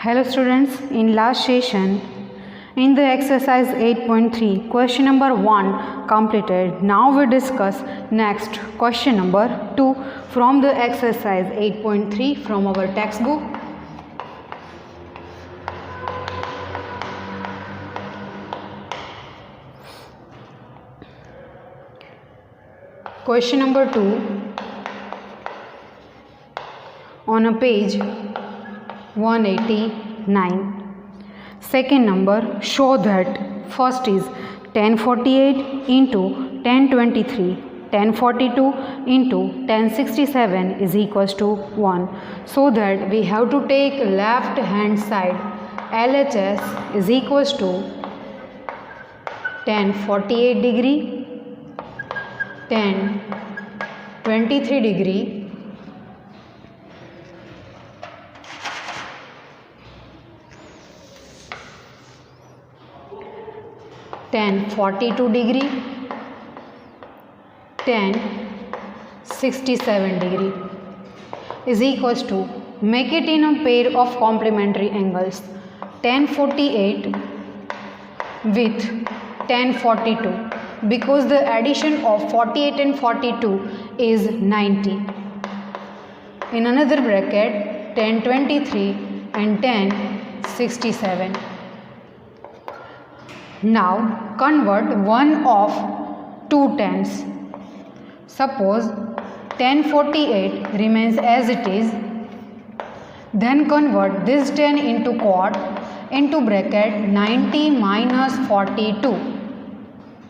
Hello students, in last session in the exercise 8.3 question number 1 completed. Now we discuss next question number 2 from the exercise 8.3 from our textbook. Question number 2 on a page 189. Second number, show that first is 1048 into 1023, 1042 into 1067 is equals to 1. So that we have to take left hand side. LHS is equals to 1048 degree, 1023 degree, 1042 degree, 1067 degree is equals to, make it in a pair of complementary angles, 1048 with 1042, because the addition of 48 and 42 is 90. In another bracket, 1023 and 1067. Now convert one of two tens. Suppose 1048 remains as it is, then convert this 10 into quad into bracket 90 minus 42.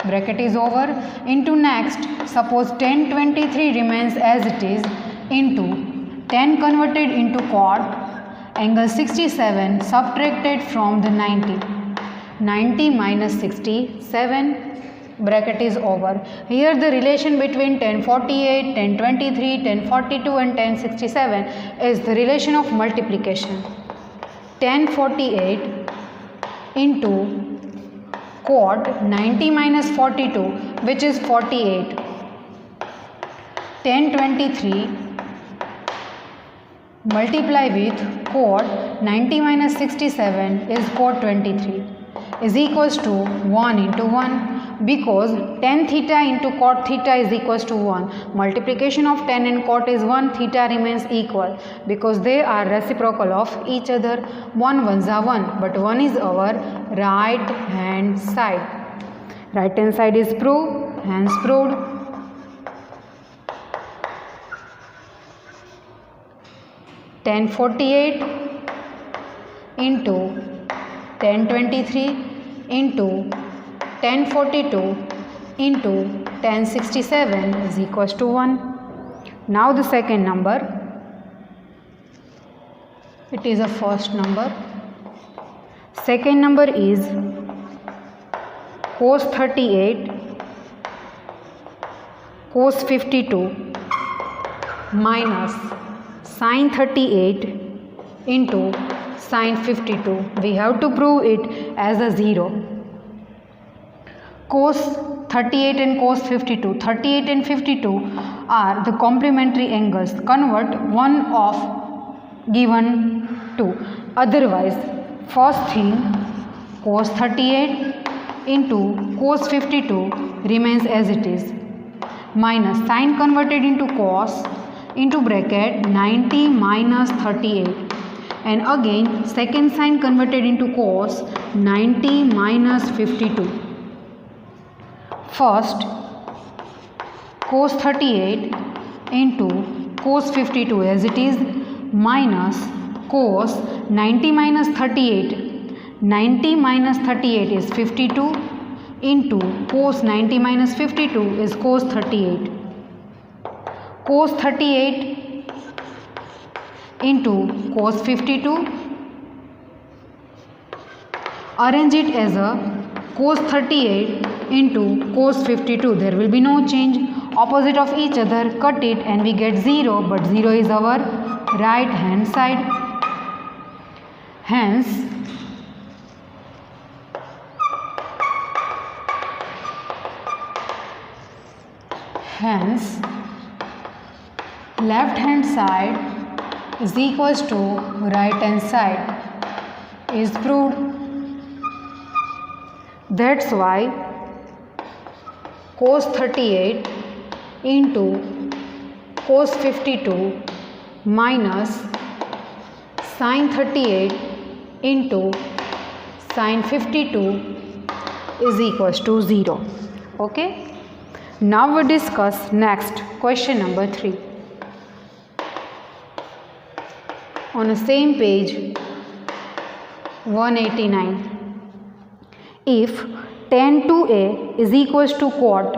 Bracket is over. Into next, suppose 1023 remains as it is into 10 converted into quad, angle 67 subtracted from the 90. 90 minus 67, bracket is over. Here the relation between 1048, 1023, 1042 and 1067 is the relation of multiplication. 1048 into quad 90 minus 42, which is 48. 1023 multiply with quad 90 minus 67 is quad 23 is equals to 1 into 1, because tan theta into cot theta is equals to 1. Multiplication of tan and cot is 1, theta remains equal because they are reciprocal of each other. 1 ones are 1, but 1 is our right hand side. Right hand side is proved, hence proved. Ten 48 into 1023 into 1042 into 1067 is equals to 1. Now the second number, it is a first number. Second number is cos 38 cos 52 minus sin 38 into sin 52. We have to prove it as a 0. Cos 38 and cos 52. 38 and 52 are the complementary angles. Convert one of given two. Otherwise, first thing, cos 38 into cos 52 remains as it is, minus sin converted into cos into bracket 90 minus 38. And again second sign converted into cos 90 minus 52. First cos 38 into cos 52 as it is, minus cos 90 minus 38. 90 minus 38 is 52 into cos 90 minus 52 is cos 38. Cos 38 into cos 52, arrange it as a cos 38 into cos 52. There will be no change. Opposite of each other, cut it and we get 0, but 0 is our right hand side. Hence left hand side is equals to right hand side. is proved. That's why cos 38 into cos 52 minus sin 38 into sin 52 is equals to 0. Okay. Now we discuss next question number 3. On the same page 189. If tan 2a is equals to cot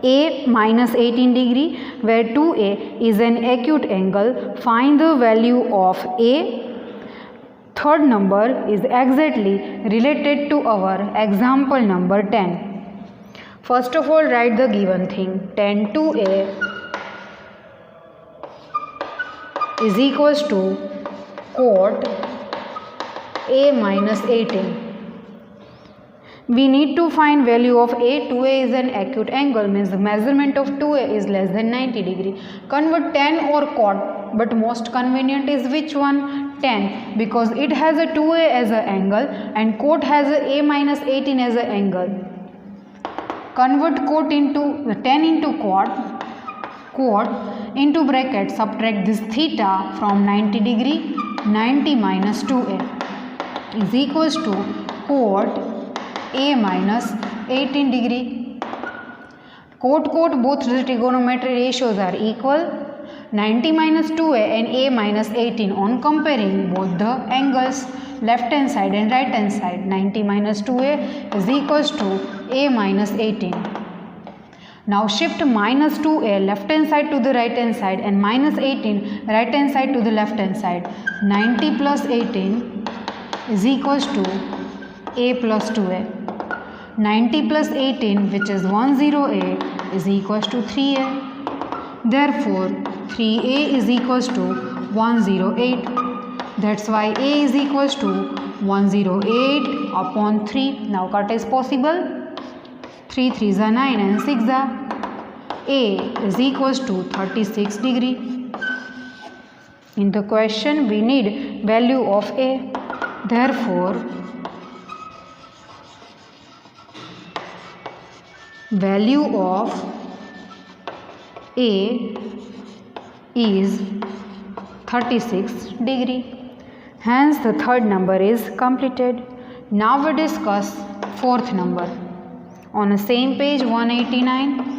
a minus 18 degree, where 2a is an acute angle, find the value of a. Third number is exactly related to our example number 10. First of all, write the given thing. Tan 2a is equals to cot a minus 18. We need to find value of a. 2a is an acute angle, means the measurement of 2a is less than 90 degree. Convert tan or cot, but most convenient is which one? Tan, because it has a 2a as an angle and cot has a minus 18 as an angle. Convert cot into tan into cot. Cot into bracket, subtract this theta from 90 degree. 90 minus 2a is equals to cot a minus 18 degree. Cot both the trigonometry ratios are equal. 90 minus 2a and a minus 18 on comparing both the angles left hand side and right hand side. 90 minus 2a is equals to a minus 18. Now shift minus 2a left hand side to the right hand side and minus 18 right hand side to the left hand side. 90 plus 18 is equals to a plus 2a. 90 plus 18, which is 108, is equals to 3a. Therefore 3a is equals to 108. That's why a is equals to 108 upon 3. Now cut is possible. 3 3s are 9 and 6 are. A is equals to 36 degree. In the question we need value of a. Therefore value of a is 36 degree. Hence the third number is completed. Now we discuss fourth number. On the same page 189.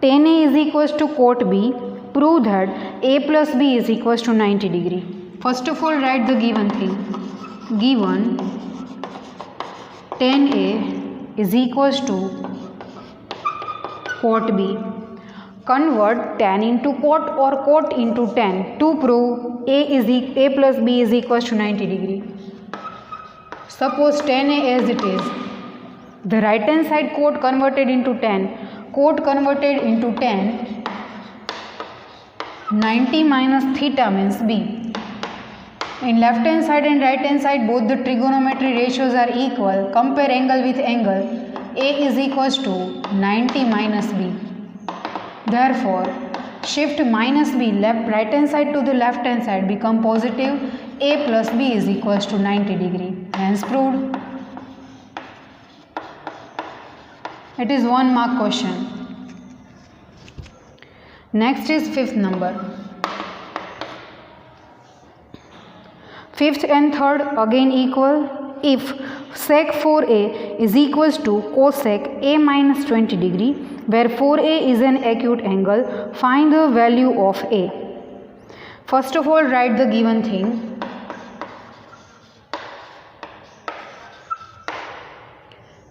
Tan a is equals to cot b. Prove that a plus b is equals to 90 degree. First of all, write the given thing. Given tan a is equals to cot b. Convert tan into cot or cot into tan to prove a plus b is equals to 90 degree. Suppose tan a as it is. The right hand side cot converted into tan. Cot converted into tan. 90 minus theta means b. In left hand side and right hand side both the trigonometry ratios are equal. Compare angle with angle. A is equals to 90 minus b. Therefore shift minus b right hand side to the left hand side become positive. A plus b is equals to 90 degree. Hence proved. It is 1 mark question. Next is fifth number. Fifth and third again equal. If sec 4a is equals to cosec a minus 20 degree, where 4a is an acute angle, find the value of a. First of all, write the given thing.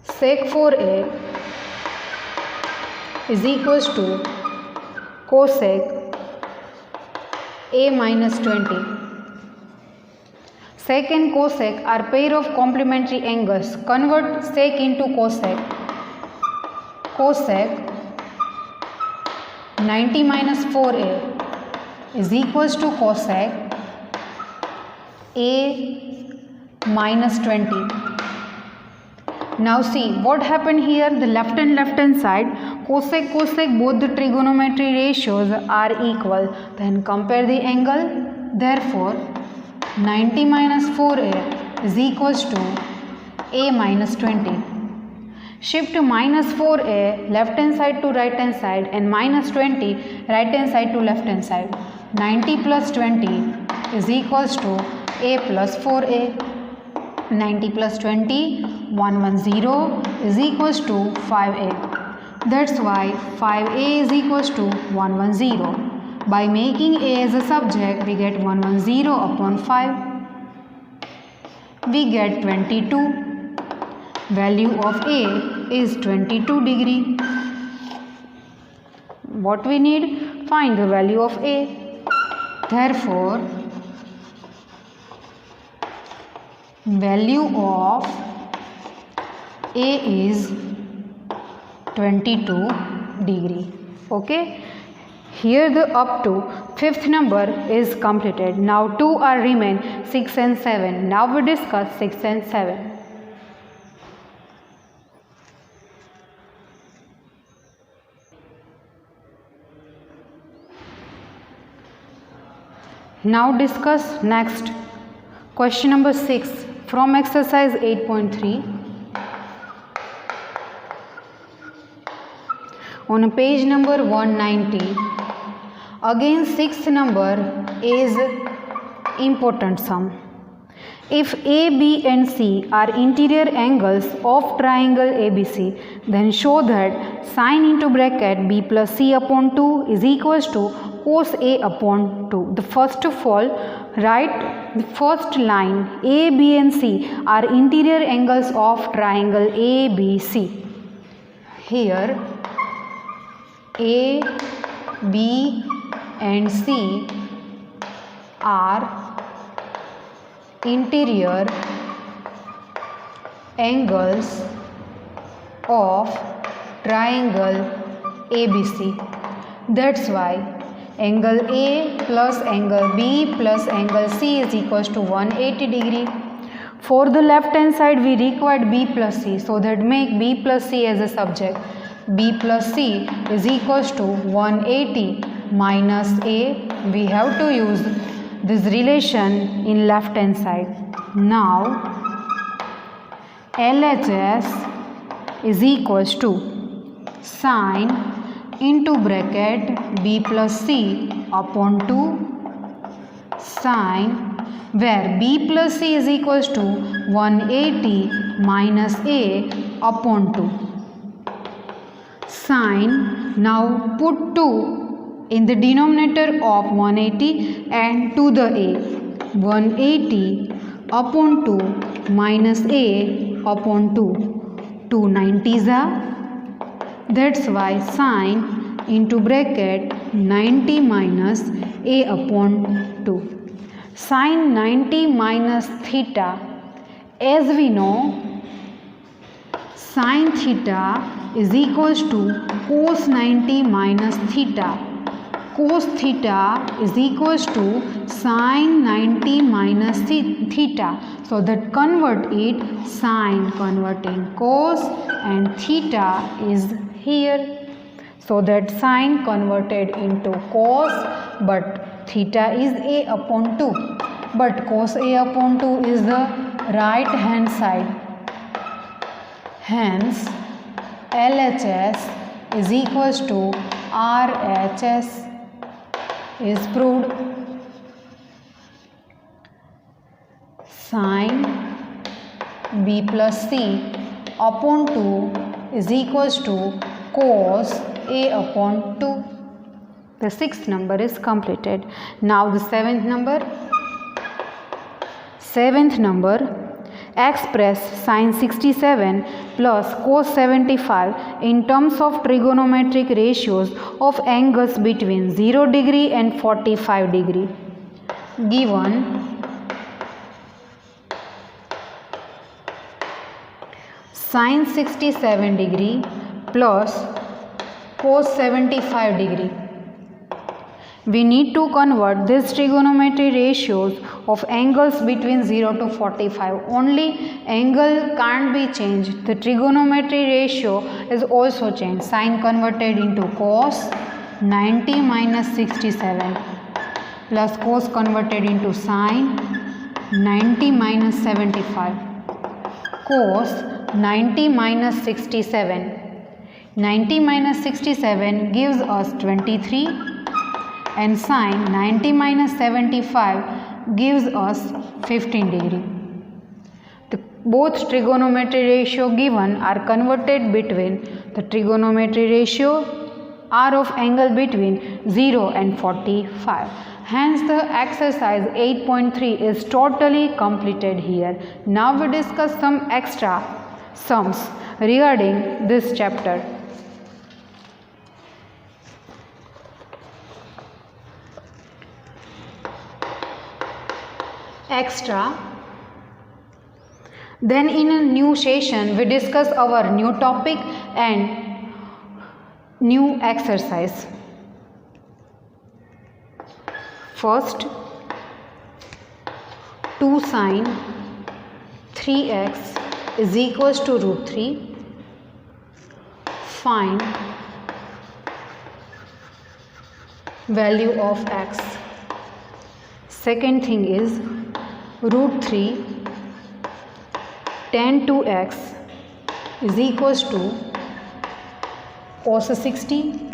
Sec 4a is equals to cosec a minus 20. Sec and cosec are pair of complementary angles. Convert sec into cosec. Cosec 90 minus 4a is equals to cosec a minus 20. Now see what happened here. The left hand side, cosec both the trigonometry ratios are equal. Then compare the angle. Therefore 90 minus 4a is equals to a minus 20. Shift minus 4a left hand side to right hand side and minus 20 right hand side to left hand side. 90 plus 20 is equals to a plus 4a. 90 plus 20, 110 is equals to 5a. That's why 5a is equals to 110. By making a as a subject, we get 110 upon 5. We get 22. Value of a is 22 degree. What we need? Find the value of a. Therefore, value of a is 22 degree. Okay. Here the up to fifth number is completed. Now 2 are remain, 6 and 7. Now we discuss 6 and 7. Now discuss next question number 6 from exercise 8.3. On page number 190, again sixth number is important sum. If A, B and C are interior angles of triangle ABC, then show that sine into bracket B plus C upon 2 is equals to cos A upon 2. The first of all, write the first line. A, B and C are interior angles of triangle ABC. Here A, B and C are interior angles of triangle ABC. That's why angle A plus angle B plus angle C is equals to 180 degree. For the left hand side we required B plus C, so that make B plus C as a subject. B plus C is equals to 180 minus A. We have to use this relation in left hand side. Now LHS is equals to sine into bracket B plus C upon 2 sine, where B plus C is equals to 180 minus A upon 2 sine. Now put 2 in the denominator of 180 and to the A. 180 upon 2 minus A upon 2. 2 90s are. That's why sine into bracket 90 minus A upon 2. Sine 90 minus theta. As we know, sine theta is equals to cos 90 minus theta. Cos theta is equals to sine 90 minus theta. So that convert it, sine converting cos and theta is here. So that sine converted into cos, but theta is A upon 2. But cos A upon 2 is the right hand side. Hence LHS is equals to RHS is proved. Sine B plus C upon 2 is equals to cos A upon 2. The sixth number is completed. Now the seventh number express sine 67 plus cos 75 in terms of trigonometric ratios of angles between 0 degree and 45 degree. Given sine 67 degree plus cos 75 degree We need to convert these trigonometry ratios of angles between 0 to 45. Only angle can't be changed. The trigonometry ratio is also changed. Sine converted into cos 90 minus 67 plus cos converted into sine 90 minus 75. Cos 90 minus 67. 90 minus 67 gives us 23 and sine 90 minus 75 gives us 15 degree. Both trigonometry ratio given are converted between the trigonometry ratio r of angle between 0 and 45. Hence the exercise 8.3 is totally completed here. Now we discuss some extra sums regarding this chapter. Extra. Then in a new session we discuss our new topic and new exercise. First, 2 sine 3x is equals to root 3. Find value of x. Second thing is root 3 tan 2x is equals to cos 60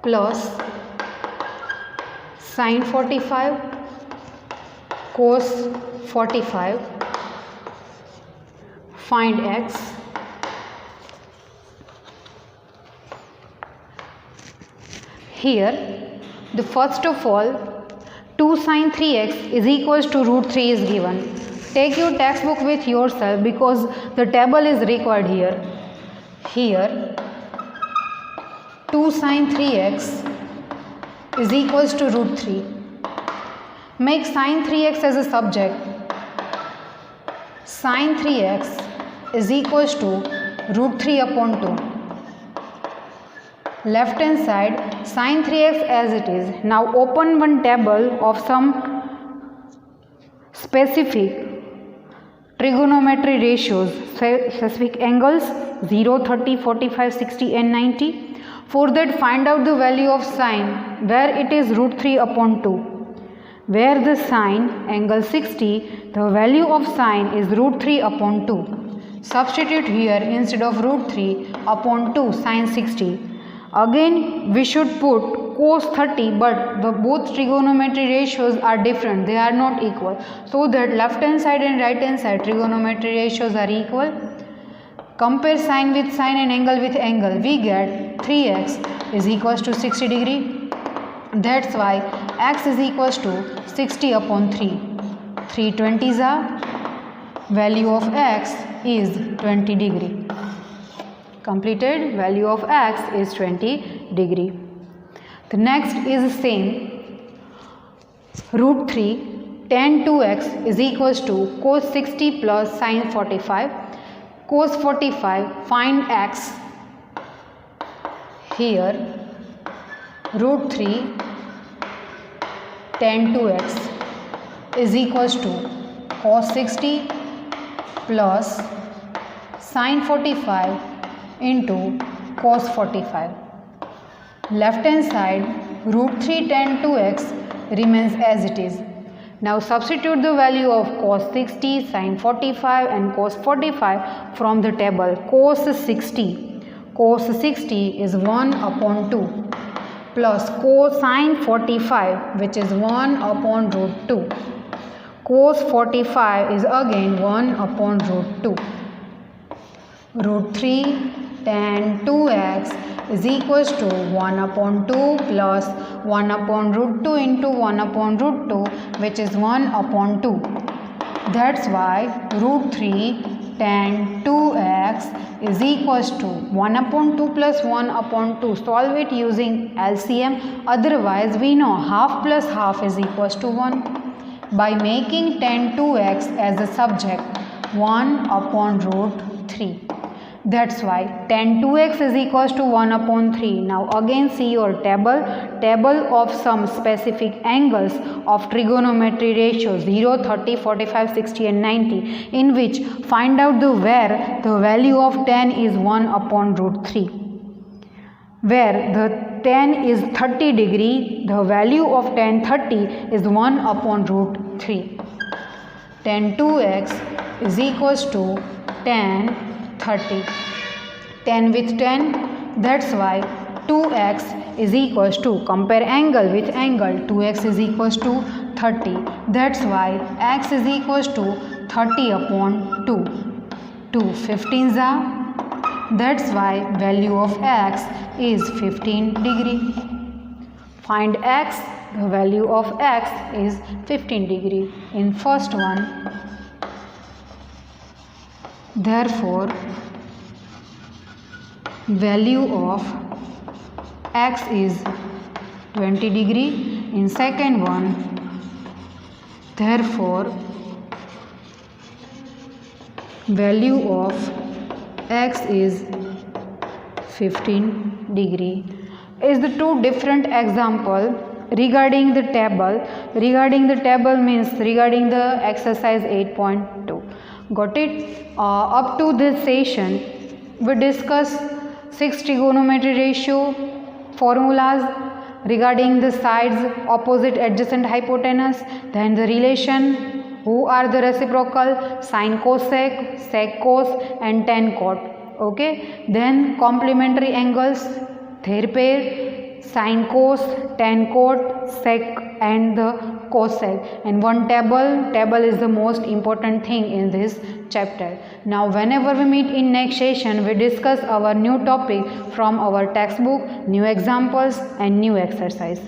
plus sin 45 cos 45. Find x. Here the first of all 2 sin 3x is equals to root 3 is given. Take your textbook with yourself because the table is required here. Here 2 sin 3x is equals to root 3. Make sin 3x as a subject. Sin 3x is equals to root 3 upon 2. Left hand side sin 3x as it is. Now open one table of some specific trigonometry ratios, specific angles 0, 30, 45, 60 and 90. For that find out the value of sine where it is root 3 upon 2. Where the sine angle 60, the value of sine is root 3 upon 2. Substitute here instead of root 3 upon 2 sine 60. Again we should put cos 30, but the both trigonometry ratios are different, they are not equal, so that left hand side and right hand side trigonometry ratios are equal. Compare sine with sine and angle with angle. We get 3x is equals to 60 degree. That's why x is equals to 60 upon 3. 3 20s are value of x is 20 degree. Completed. Value of x is 20 degree. The next is same. Root 3 tan 2x is equals to cos 60 plus sin 45. Cos 45. Find x. Here root 3 tan 2x is equals to cos 60 plus sin 45 into cos 45. Left hand side root 3 tan 2x remains as it is. Now substitute the value of cos 60, sin 45 and cos 45 from the table. Cos 60. Cos 60 is 1 upon 2 plus cosine 45 which is 1 upon root 2. Cos 45 is again 1 upon root 2. Root 3 tan 2x is equals to 1 upon 2 plus 1 upon root 2 into 1 upon root 2 which is 1 upon 2. That's why root 3 tan 2x is equals to 1 upon 2 plus 1 upon 2. Solve it using LCM. Otherwise we know half plus half is equals to 1. By making tan 2x as a subject, 1 upon root 3. That's why tan 2x is equals to 1 upon 3. Now again see your table of some specific angles of trigonometry ratio 0, 30, 45, 60 and 90, in which find out where the value of tan is 1 upon root 3. Where the tan is 30 degree, the value of tan 30 is 1 upon root 3. Tan 2x is equals to tan 30. Tan with tan, that's why 2x is equals to, compare angle with angle, 2x is equals to 30. That's why x is equals to 30 upon 2. 2 15s are, that's why value of x is 15 degree. Find x, the value of x is 15 degree in first one. Therefore, value of x is 20 degree in second one. Therefore, value of x is 15 degree. Is the two different example regarding the table. Regarding the table means regarding the exercise 8.2. Got it? Up to this session we discuss 6 trigonometry ratio formulas regarding the sides, opposite, adjacent, hypotenuse, then the relation, who are the reciprocal, sin cosec, sec cos and tan cot. Okay, then complementary angles, their pair, sin cos, tan cot, sec and the cosec, and one table is the most important thing in this chapter. Now whenever we meet in next session, we discuss our new topic from our textbook, new examples and new exercise.